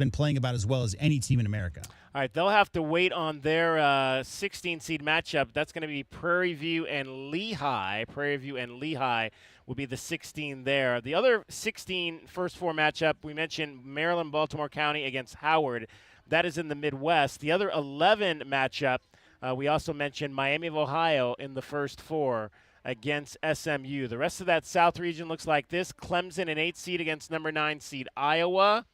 been playing about as well as any team in America. All right, they'll have to wait on their 16-seed matchup. That's going to be Prairie View and Lehigh. Prairie View and Lehigh will be the 16 there. The other 16 first four matchup, we mentioned Maryland, Baltimore County against Howard. That is in the Midwest. The other 11 matchup, we also mentioned Miami of Ohio in the first four against SMU. The rest of that South region looks like this. Clemson, an 8 seed against number 9 seed Iowa.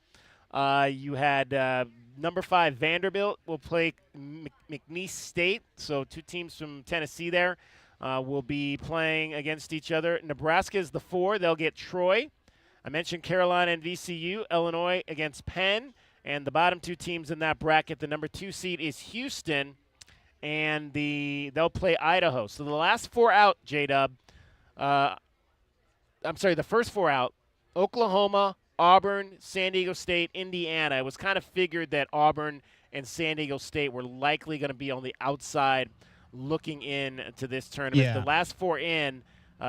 You had number 5 Vanderbilt will play McNeese State. So 2 teams from Tennessee there will be playing against each other. Nebraska is the 4. They'll get Troy. I mentioned Carolina and VCU. Illinois against Penn. And the bottom 2 teams in that bracket, the number 2 seed is Houston, and they'll play Idaho. So the last 4 out, J-Dub, the first 4 out, Oklahoma, Auburn, San Diego State, Indiana. It was kind of figured that Auburn and San Diego State were likely going to be on the outside looking in to this tournament. Yeah. The last 4 in,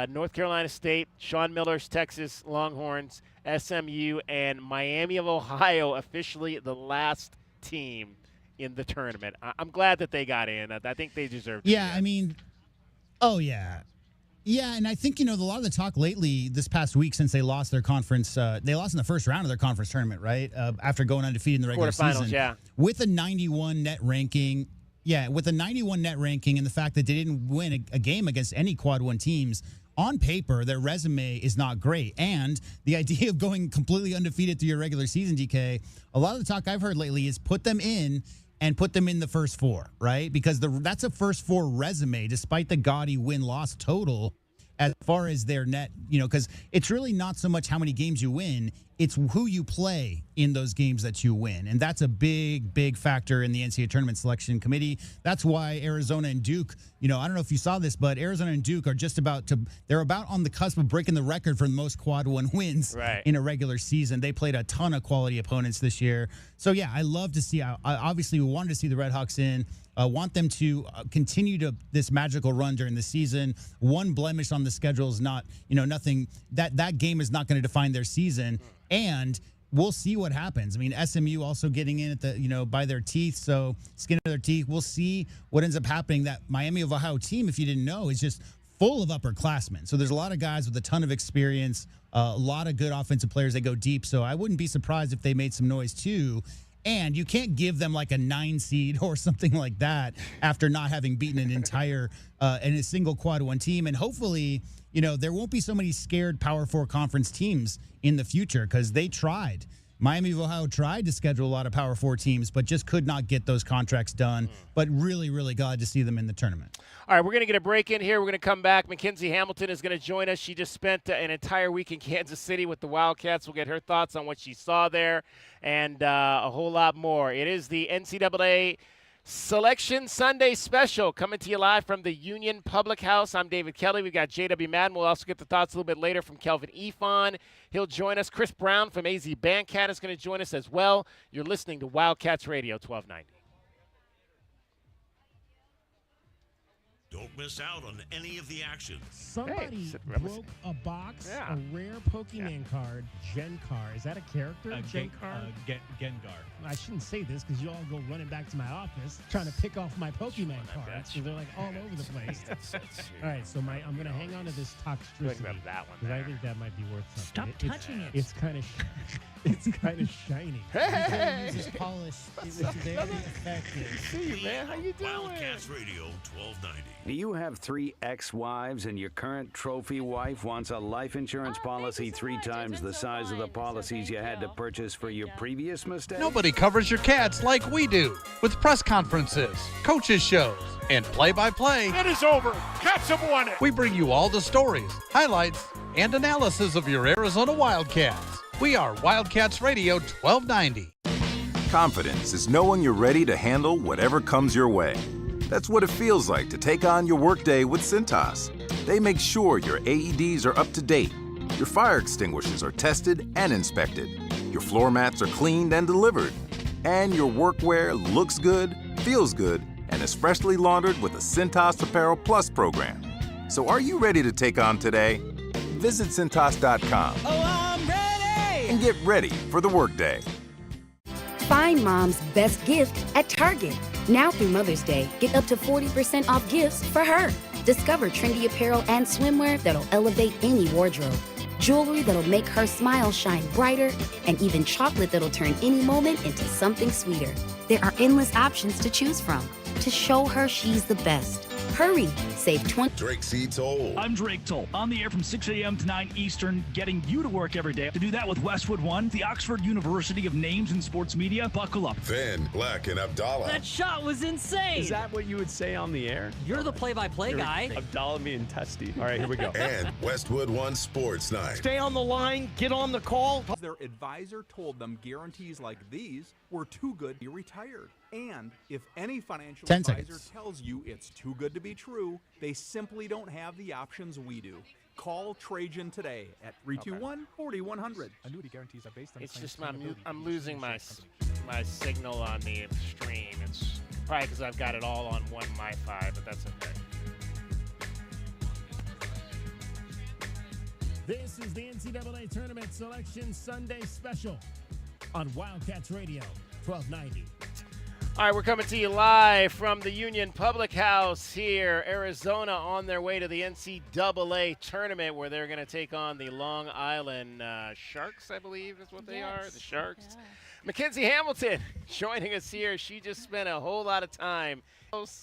North Carolina State, Sean Miller's Texas Longhorns, SMU, and Miami of Ohio officially the last team in the tournament. I'm glad that they got in. I think they deserve it. Yeah, I mean, oh, yeah. Yeah, and I think, a lot of the talk lately this past week since they lost their conference, they lost in the first round of their conference tournament, right, after going undefeated in the regular season. Yeah. With a 91 net ranking. Yeah, with a 91 net ranking and the fact that they didn't win a game against any Quad 1 teams, on paper, their resume is not great. And the idea of going completely undefeated through your regular season, DK, a lot of the talk I've heard lately is put them in and put them in the first 4, right? Because that's a first 4 resume, despite the gaudy win-loss total as far as their net, because it's really not so much how many games you win, it's who you play in those games that you win. And that's a big, big factor in the NCAA Tournament Selection Committee. That's why Arizona and Duke, I don't know if you saw this, but Arizona and Duke are they're about on the cusp of breaking the record for the most Quad 1 wins in a regular season. They played a ton of quality opponents this year. So, yeah, I love to see, obviously we wanted to see the Redhawks in. Want them to continue this magical run during the season. One blemish on the schedule is not, nothing. That game is not going to define their season, and we'll see what happens. I mean, SMU also getting in at the, by their teeth, so skin of their teeth. We'll see what ends up happening. That Miami of Ohio team, if you didn't know, is just full of upperclassmen. So there's a lot of guys with a ton of experience, a lot of good offensive players that go deep. So I wouldn't be surprised if they made some noise too. And you can't give them like a 9 seed or something like that after not having beaten an entire and a single Quad 1 team. And hopefully, there won't be so many scared Power 4 conference teams in the future because they tried. Miami of Ohio tried to schedule a lot of Power 4 teams, but just could not get those contracts done. But really, really glad to see them in the tournament. All right, we're going to get a break in here. We're going to come back. Mackenzie Hamilton is going to join us. She just spent an entire week in Kansas City with the Wildcats. We'll get her thoughts on what she saw there and a whole lot more. It is the NCAA Selection Sunday Special coming to you live from the Union Public House. I'm David Kelly. We've got J.W. Madden. We'll also get the thoughts a little bit later from Kelvin Efon. He'll join us. Chris Brown from AZ Bandcat is going to join us as well. You're listening to Wildcats Radio 1290. Don't miss out on any of the action. Somebody broke a box, a rare Pokemon card, Gengar. Is that a character? Gengar? Gengar. I shouldn't say this because you all go running back to my office trying to pick off my Pokemon cards. So they're like all over the place. All right, so I'm going to hang on to this Toxtricity. Because I think that might be worth something. Stop touching it. It's kind of shiny. Hey! Uses polish. It's very effective. See you, man. How you doing? Wildcats Radio 1290. Do you have 3 ex-wives and your current trophy wife wants a life insurance policy 3 times the size of the policies you had to purchase for your previous mistake? Nobody covers your cats like we do. With press conferences, coaches shows, and play-by-play. It is over. Cats have won it. We bring you all the stories, highlights, and analysis of your Arizona Wildcats. We are Wildcats Radio 1290. Confidence is knowing you're ready to handle whatever comes your way. That's what it feels like to take on your workday with Cintas. They make sure your AEDs are up to date, your fire extinguishers are tested and inspected, your floor mats are cleaned and delivered, and your workwear looks good, feels good, and is freshly laundered with the Cintas Apparel Plus program. So are you ready to take on today? Visit Cintas.com. Oh, I'm ready! And get ready for the workday. Find mom's best gift at Target. Now through Mother's Day, get up to 40% off gifts for her. Discover trendy apparel and swimwear that'll elevate any wardrobe. Jewelry that'll make her smile shine brighter, and even chocolate that'll turn any moment into something sweeter. There are endless options to choose from to show her she's the best. Hurry, save 20. Drake C. Toll. I'm Drake Toll, on the air from 6 a.m. to 9 Eastern, getting you to work every day. To do that with Westwood One, the Oxford University of Names in Sports Media. Buckle up. Then Black and Abdallah. That shot was insane. Is that what you would say on the air? You're the play-by-play guy. Abdallah being testy. All right, here we go. And Westwood One Sports Night. Stay on the line, get on the call. Their advisor told them guarantees like these were too good to be retired. And if any financial advisor tells you it's too good to be true, they simply don't have the options we do. Call Trajan today at 321-4100. Annuity guarantees are based on. It's just I'm losing my signal on the stream. It's probably because I've got it all on one Wi-Fi, but that's okay. This is the NCAA Tournament Selection Sunday Special on Wildcats Radio, 1290. All right, we're coming to you live from the Union Public House here. Arizona on their way to the NCAA tournament where they're going to take on the Long Island Sharks, I believe is what they are, the Sharks. Yeah. Mackenzie Hamilton joining us here. She just spent a whole lot of time.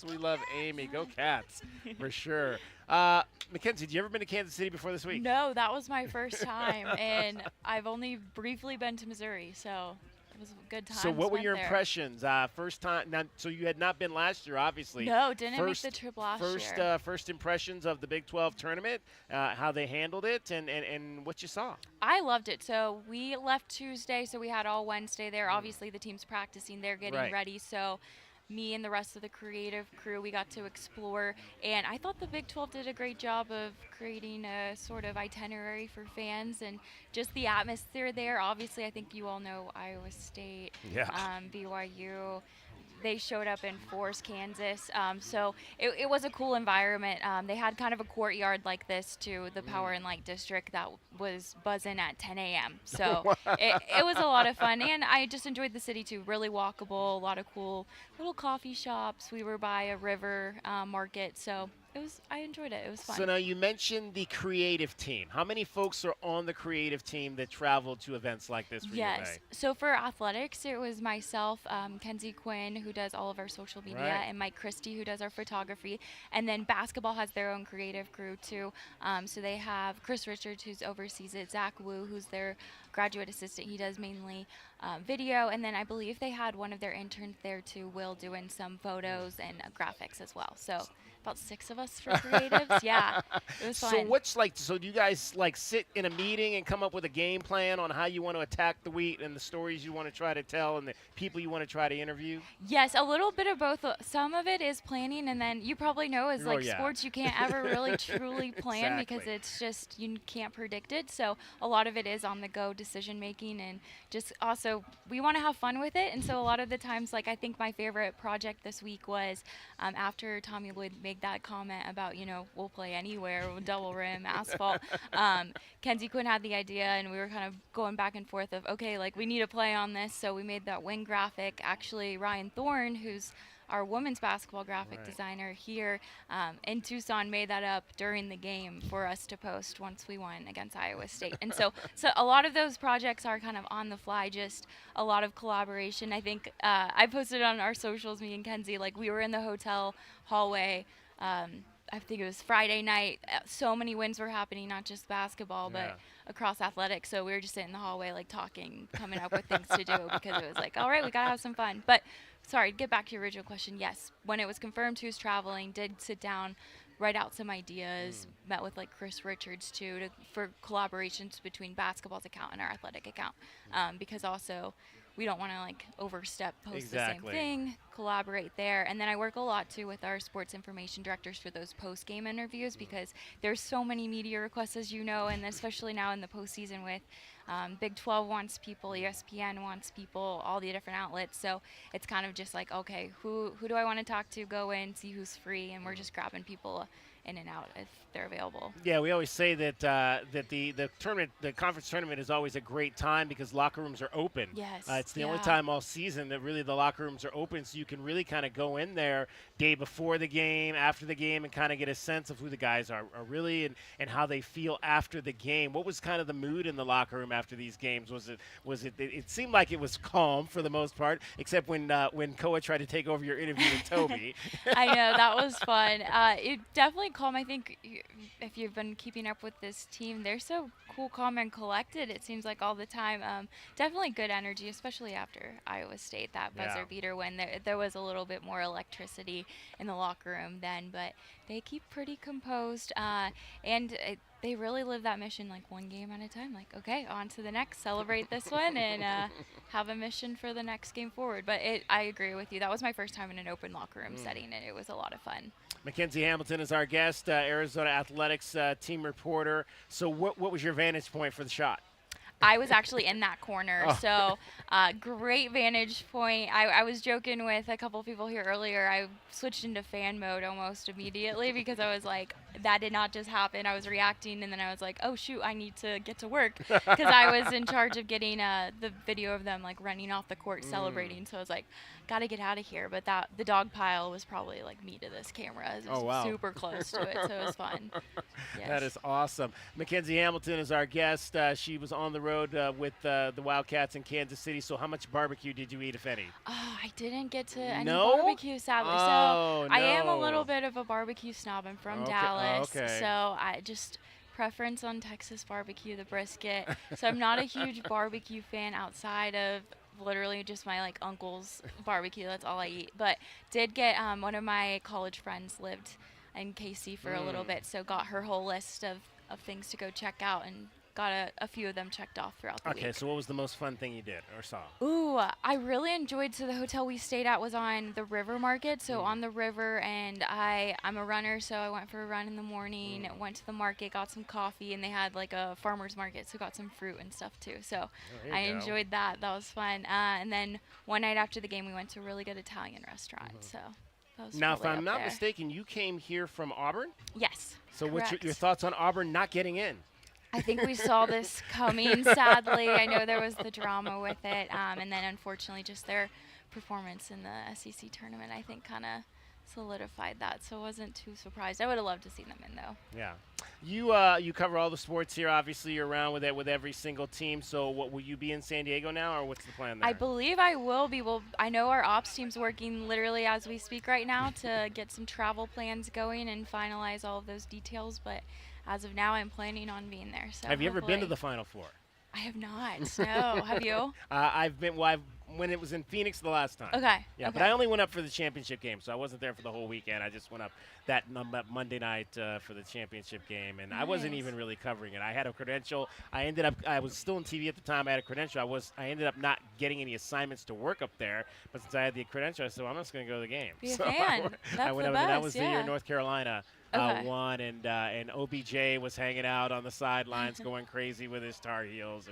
We love Amy. Go Cats, for sure. Mackenzie, have you ever been to Kansas City before this week? No, that was my first time, and I've only briefly been to Missouri, so it was a good time. So what were your impressions? First time, so you had not been last year, obviously. No, didn't make the trip last year. First impressions of the Big 12 tournament, how they handled it, and what you saw. I loved it. So we left Tuesday, so we had all Wednesday there. Obviously, the team's practicing. They're getting ready, so me and the rest of the creative crew, we got to explore, and I thought the Big 12 did a great job of creating a sort of itinerary for fans and just the atmosphere there. Obviously, I think you all know Iowa State, BYU. They showed up in Forest, Kansas, so it was a cool environment. They had kind of a courtyard like this to the Power and Light District that was buzzing at 10 a.m. So it was a lot of fun, and I just enjoyed the city too. Really walkable, a lot of cool little coffee shops. We were by a river market, so I enjoyed it. It was fun. So now you mentioned the creative team. How many folks are on the creative team that travel to events like this for Yes. So for athletics, it was myself, Kenzie Quinn, who does all of our social media, and Mike Christie, who does our photography. And then basketball has their own creative crew too. So they have Chris Richards, who's oversees it, Zach Wu, who's their graduate assistant. He does mainly video. And then I believe they had one of their interns there too, Will, doing some photos and graphics as well. So about 6 of us for creatives. Yeah, it was fun. So do you guys sit in a meeting and come up with a game plan on how you want to attack the week and the stories you want to try to tell and the people you want to try to interview? Yes, a little bit of both. Some of it is planning, and then you probably know as sports you can't ever really truly plan because it's just you can't predict it. So a lot of it is on the go decision making, and just also we want to have fun with it. And so a lot of the times, I think my favorite project this week was after Tommy Lloyd made that comment about, we'll play anywhere, double rim, asphalt. Kenzie Quinn had the idea, and we were kind of going back and forth of, okay, we need to play on this. So we made that wing graphic. Actually, Ryan Thorne, who's our women's basketball graphic designer here in Tucson, made that up during the game for us to post once we won against Iowa State. And so a lot of those projects are kind of on the fly, just a lot of collaboration. I think I posted on our socials, me and Kenzie, we were in the hotel hallway. I think it was Friday night. So many wins were happening, not just basketball, but across athletics. So we were just sitting in the hallway, talking, coming up with things to do because it was all right, we got to have some fun. But sorry, to get back to your original question, yes, when it was confirmed who's traveling, did sit down, write out some ideas, met with Chris Richards too for collaborations between basketball's account and our athletic account, because also we don't want to overstep, post the same thing, collaborate there. And then I work a lot too with our sports information directors for those post-game interviews because there's so many media requests, as you know, and especially now in the postseason with Big 12 wants people, ESPN wants people, all the different outlets. So it's kind of just okay, who do I want to talk to? Go in, see who's free, and we're just grabbing people in and out if they're available. Yeah, we always say that the tournament, the conference tournament, is always a great time because locker rooms are open. Yes. It's the only time all season that really the locker rooms are open, so you can really kind of go in there day before the game, after the game, and kind of get a sense of who the guys are really and how they feel after the game. What was kind of the mood in the locker room after these games? It seemed like it was calm for the most part, except when Koa tried to take over your interview with Toby. I know, that was fun. It definitely calm. I think if you've been keeping up with this team, they're so cool, calm, and collected, it seems like all the time. Definitely good energy, especially after Iowa State, that buzzer beater when there was a little bit more electricity in the locker room then, but they keep pretty composed, and they really live that mission like one game at a time. Like, okay, on to the next, celebrate this one, and have a mission for the next game forward. But I agree with you. That was my first time in an open locker room setting, and it was a lot of fun. Mackenzie Hamilton is our guest, Arizona Athletics team reporter. So what was your vantage point for the shot? I was actually in that corner, so great vantage point. I was joking with a couple of people here earlier. I switched into fan mode almost immediately because I was like, that did not just happen. I was reacting, and then I was like, oh, shoot, I need to get to work because I was in charge of getting the video of them, like, running off the court celebrating. So I was like, got to get out of here. But the dog pile was probably, like, me to this camera. It was super close to it, so it was fun. Yes. That is awesome. Mackenzie Hamilton is our guest. She was on the road with the Wildcats in Kansas City. So how much barbecue did you eat, if any? Oh, I didn't get to any barbecue, sadly. So I am a little bit of a barbecue snob. I'm from Dallas. So I just preference on Texas barbecue, the brisket. So I'm not a huge barbecue fan outside of literally just my like uncle's barbecue. That's all I eat. But did get one of my college friends lived in KC for a little bit, so got her whole list of things to go check out and got a few of them checked off throughout the week. Okay, so what was the most fun thing you did or saw? Ooh, I really enjoyed, so the hotel we stayed at was on the river market, so on the river, and I'm a runner, so I went for a run in the morning, went to the market, got some coffee, and they had like a farmer's market, so got some fruit and stuff too. So I enjoyed that. That was fun. And then one night after the game, we went to a really good Italian restaurant, so that was now, if I'm not there. mistaken, you came here from Auburn? Yes. So what's your thoughts on Auburn not getting in? I think we saw this coming, sadly. I know there was the drama with it, and then unfortunately just their performance in the SEC tournament, I think, kind of solidified that, so I wasn't too surprised. I would have loved to see them in, though. Yeah. You cover all the sports here. Obviously, you're around with every single team, so will you be in San Diego now, or what's the plan there? I believe I will be. Well, I know our ops team's working literally as we speak right now to get some travel plans going and finalize all of those details, but as of now, I'm planning on being there. So have you ever been to the Final Four? I have not. No. Have you? I've been. Well, when it was in Phoenix the last time. Okay. Yeah, but I only went up for the championship game, so I wasn't there for the whole weekend. I just went up that Monday night for the championship game, and I wasn't even really covering it. I had a credential. I was still in TV at the time. I had a credential. I ended up not getting any assignments to work up there, but since I had the credential, I said, well, I'm just going to go to the game. Be a fan. I went up, and that was the year North Carolina won, and OBJ was hanging out on the sidelines going crazy with his Tar Heels.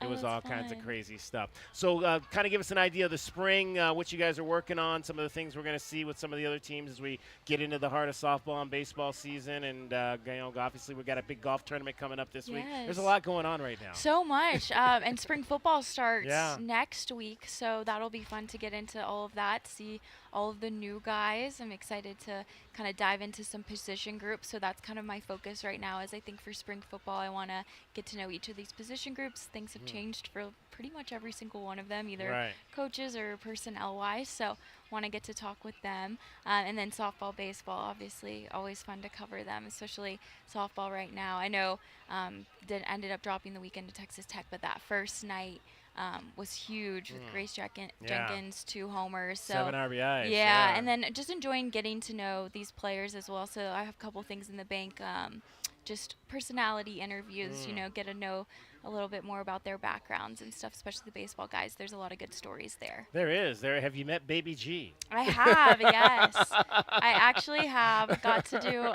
It was all kinds of crazy stuff. So kind of give us an idea of the spring, what you guys are working on, some of the things we're going to see with some of the other teams as we get into the heart of softball and baseball season. And obviously we've got a big golf tournament coming up this week. There's a lot going on right now. So much. And spring football starts next week, so that'll be fun to get into all of that, see all of the new guys. I'm excited to kind of dive into some position groups, so that's kind of my focus right now. Is I think for spring football, I want to get to know each of these position groups. Things have changed for pretty much every single one of them, either coaches or personnel-wise, so want to get to talk with them. And then softball, baseball, obviously, always fun to cover them, especially softball right now. I know ended up dropping the weekend to Texas Tech, but that first night was huge with Grace Jenkins, 2 homers. So 7 RBIs. Yeah, and then just enjoying getting to know these players as well. So I have a couple things in the bank, just personality interviews, get to know a little bit more about their backgrounds and stuff, especially the baseball guys. There's a lot of good stories there. There is. Have you met Baby G? I have, yes. I actually have got to do,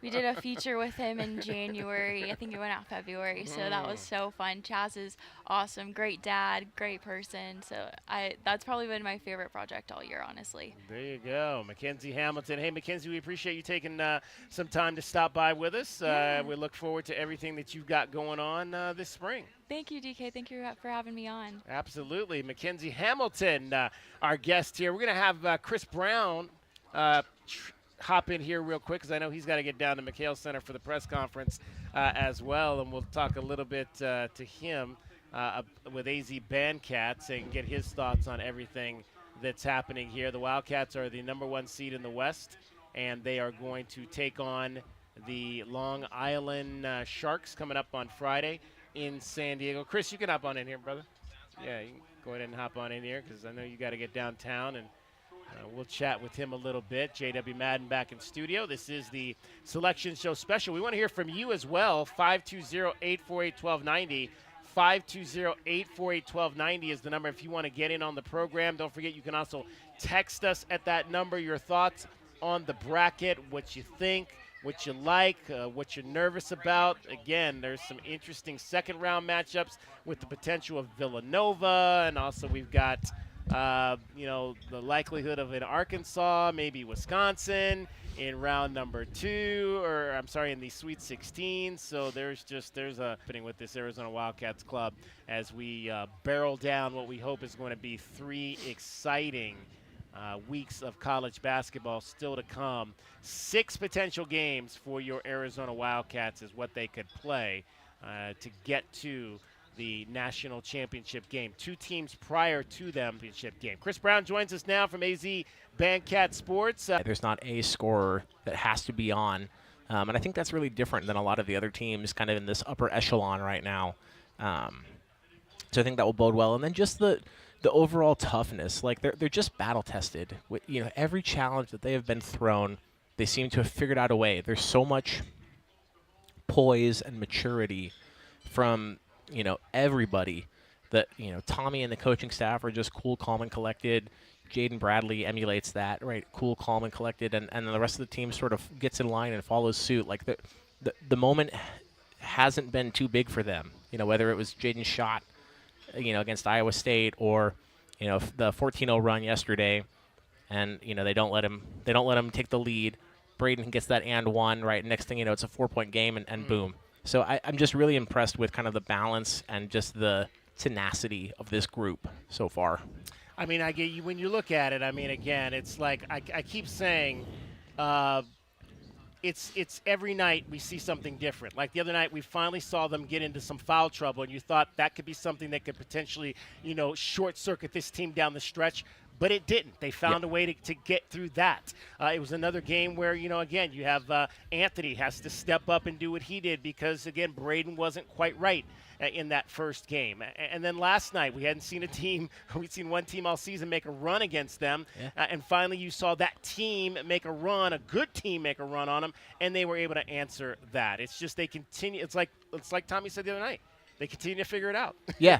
we did a feature with him in January. I think it went out February, so that was so fun. Chaz is awesome, great dad, great person. So that's probably been my favorite project all year, honestly. There you go. Mackenzie Hamilton. Hey, Mackenzie, we appreciate you taking some time to stop by with us. We look forward to everything that you've got going on this spring. Thank you, DK. Thank you for having me on. Absolutely. Mackenzie Hamilton, our guest here. We're going to have Chris Brown hop in here real quick because I know he's got to get down to McHale Center for the press conference as well, and we'll talk a little bit to him with AZ Bandcats and get his thoughts on everything that's happening here. The Wildcats are the #1 seed in the West, and they are going to take on the Long Island Sharks coming up on Friday in San Diego. Chris, you can hop on in here, brother. Yeah, you can go ahead and hop on in here because I know you got to get downtown, and we'll chat with him a little bit. J.W. Madden back in studio. This is the Selection Show Special. We want to hear from you as well. 520-848-1290. 520-848-1290 is the number if you want to get in on the program. Don't forget you can also text us at that number your thoughts on the bracket, what you think, what you like, what you're nervous about. Again, there's some interesting second-round matchups with the potential of Villanova, and also we've got, the likelihood of an Arkansas, maybe Wisconsin in round number 2, in the Sweet 16. So there's a happening with this Arizona Wildcats club as we barrel down what we hope is going to be 3 exciting weeks of college basketball still to come. 6 potential games for your Arizona Wildcats is what they could play to get to the national championship game. 2 teams prior to them championship game. Chris Brown joins us now from AZ Bandcat Sports. There's not a scorer that has to be on, and I think that's really different than a lot of the other teams kind of in this upper echelon right now. So I think that will bode well. And then just the overall toughness, like they're just battle tested. With, every challenge that they have been thrown, they seem to have figured out a way. There's so much poise and maturity from everybody that Tommy and the coaching staff are just cool, calm, and collected. Jaden Bradley emulates that, right? Cool, calm, and collected, and then the rest of the team sort of gets in line and follows suit. Like the moment hasn't been too big for them. Whether it was Jaden's shot, against Iowa State, or the 14-0 run yesterday, and they don't let him take the lead. Braden gets that and one, right? Next thing you know, it's a 4-point game, and boom. So I'm just really impressed with kind of the balance and just the tenacity of this group so far. I mean, I get you when you look at it. I mean, again, it's like I keep saying, it's every night we see something different. Like the other night, we finally saw them get into some foul trouble, and you thought that could be something that could potentially, short circuit this team down the stretch. But it didn't. They found a way to get through that. It was another game where, again, you have Anthony has to step up and do what he did because, again, Braden wasn't quite right in that first game. And then last night, we'd seen one team all season make a run against them. Yeah. And finally, you saw that team make a run, a good team make a run on them, and they were able to answer that. It's just they continue. It's like Tommy said the other night. They continue to figure it out. Yeah,